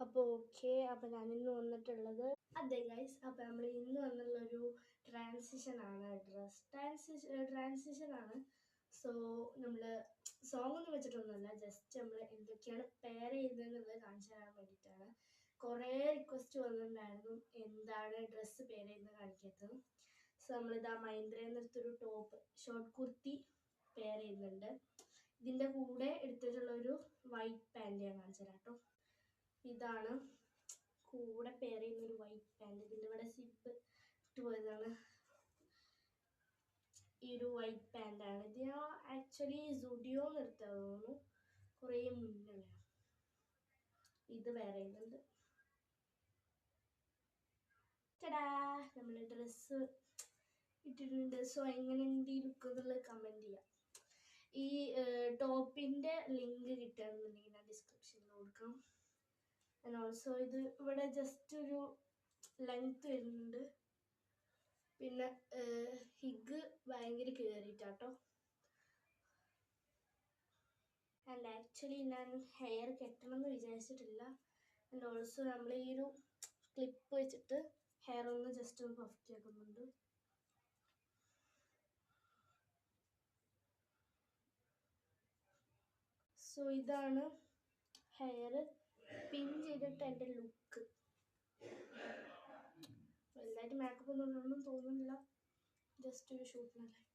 അപ്പോൾ ഓക്കെ, അപ്പോൾ ഞാനിന്ന് വന്നിട്ടുള്ളത് അതെ ഗൈസ്. അപ്പോൾ നമ്മൾ ഇന്ന് വന്നുള്ളൊരു ട്രാൻസിഷനാണ്, ട്രാൻസിഷനാണ്. സോ നമ്മൾ സോങ് ഒന്നും വെച്ചിട്ടൊന്നുമല്ല, ജസ്റ്റ് നമ്മൾ എന്തൊക്കെയാണ് പെയർ ചെയ്തതെന്നുള്ളത് കാണിച്ചു തരാൻ വേണ്ടിയിട്ടാണ്. കുറേ റിക്വസ്റ്റ് വന്നിട്ടുണ്ടായിരുന്നു എന്താണ് ഡ്രസ്സ് പെയർ ചെയ്യുന്നത് കാണിക്കാത്തത്. സോ നമ്മളിതാ മഹീന്ദ്രേന്നടുത്തൊരു ടോപ്പ് ഷോർട്ട് കുർത്തി പെയർ ചെയ്യുന്നുണ്ട്. ഇതിൻ്റെ കൂടെ എടുത്തിട്ടുള്ളൊരു വൈറ്റ് പാൻറ് ഞാൻ കാണിച്ചു തരാം കേട്ടോ. ഇതാണ് കൂടെ പെയർ ചെയ്യുന്നൊരു വൈറ്റ് പാൻറ്. ഇതിൻ്റെ ഇവിടെ സിപ്പ് ഇട്ട് പോയതാണ്. ഈ ഒരു വൈറ്റ് പാൻറ്റാണ് ഇത്. ഞാൻ ആക്ച്വലി സുഡിയോന്ന് എടുത്തത് തോന്നുന്നു, കുറേ മുന്നുള്ള. ഇത് വേറെ ചെയ്യുന്നുണ്ട്. ചടാ, നമ്മൾ ഡ്രസ്സ് ഇട്ടിട്ടുണ്ട്. സോ എങ്ങനെയുണ്ട് ഈ ലുക്ക് എന്നുള്ളത് കമൻറ്റ് ചെയ്യാം. ഈ ടോപ്പിൻ്റെ ലിങ്ക് കിട്ടുകയാണെന്നുണ്ടെങ്കിൽ ഞാൻ ഡിസ്ക്രിപ്ഷനിൽ കൊടുക്കാം. ആൻഡ് ഓൾസോ ഇത് ഇവിടെ ജസ്റ്റ് ഒരു ലെങ്ത് വരുന്നുണ്ട്. പിന്നെ ഹിഗ് ഭയങ്കര കയറിയിട്ടാട്ടോ. ആൻഡ് ആക്ച്വലി ഞാൻ ഹെയർ കെട്ടണം എന്ന് വിചാരിച്ചിട്ടില്ല. ആൻഡ് ഓൾസോ നമ്മൾ ഈ ഒരു ക്ലിപ്പ് വെച്ചിട്ട് ഹെയർ ഒന്ന് ജസ്റ്റ് ഒന്ന് പഫ്റ്റി ആക്കുന്നുണ്ട്. സോ ഇതാണ് ഹെയർ പിൻ ചെയ്തിട്ട് എൻ്റെ ലുക്ക്. വലുതായിട്ട് മേക്കപ്പ് ഒന്നും തോന്നുന്നില്ല, ജസ്റ്റ് ഒരു ഷൂട്ടിനല്ലേ.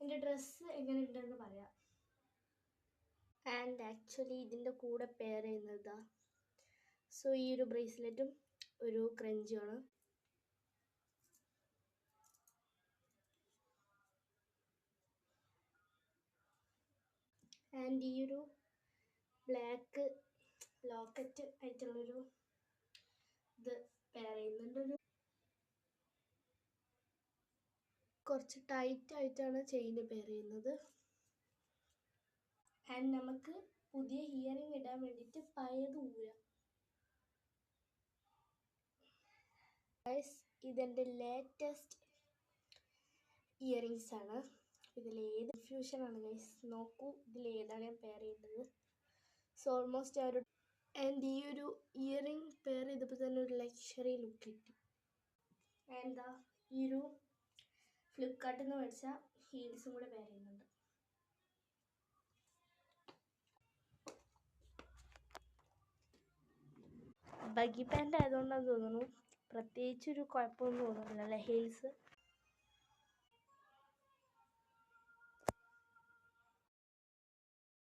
എൻ്റെ ഡ്രസ്സ് എങ്ങനെയുണ്ടെന്ന് പറയാം. ആൻഡ് ആക്ച്വലി ഇതിൻ്റെ കൂടെ പെയർ ചെയ്യുന്നതാ. സോ ഈ ഒരു ബ്രേസ്ലെറ്റും ഒരു ക്രഞ്ചുമാണ്. ആൻഡ് ഈ ഒരു ബ്ലാക്ക് ലോക്കറ്റ് ആയിട്ടുള്ളൊരു ഇത് പെയർ ചെയ്യുന്നുണ്ട്. കുറച്ച് ടൈറ്റ് ആയിട്ടാണ് ചെയിന് പെയർ ചെയ്യുന്നത്. ആൻഡ് നമുക്ക് പുതിയ ഇയറിംഗ് ഇടാൻ വേണ്ടിയിട്ട് പഴയത് ഊരാം. ഗൈസ്, ഇതെൻ്റെ ലേറ്റസ്റ്റ് ഇയറിങ്സ് ആണ്. ഇതിലേത് കൺഫ്യൂഷനാണ് ഗൈസ്. നോക്കൂ, ഇതിലേതാണ് ഞാൻ പെയർ ചെയ്യുന്നത്. സോ ഓൾമോസ്റ്റ് ആ ഒരു ആൻഡ് ഈ ഒരു ഇയറിംഗ് പെയർ ചെയ്തപ്പോൾ തന്നെ ഒരു ലക്ഷറി ലുക്ക് കിട്ടി. എന്താ ഈ ഒരു ഫ്ലിപ്കാർട്ടിൽ നിന്ന് മേടിച്ച ഹീൽസും കൂടെ പെയർ ചെയ്യുന്നുണ്ട്. ബഗി പാൻ്റ് ആയതുകൊണ്ടാന്ന് തോന്നുന്നു പ്രത്യേകിച്ചൊരു കുഴപ്പമൊന്നും തോന്നുന്നില്ല അല്ലേ ഹീൽസ്.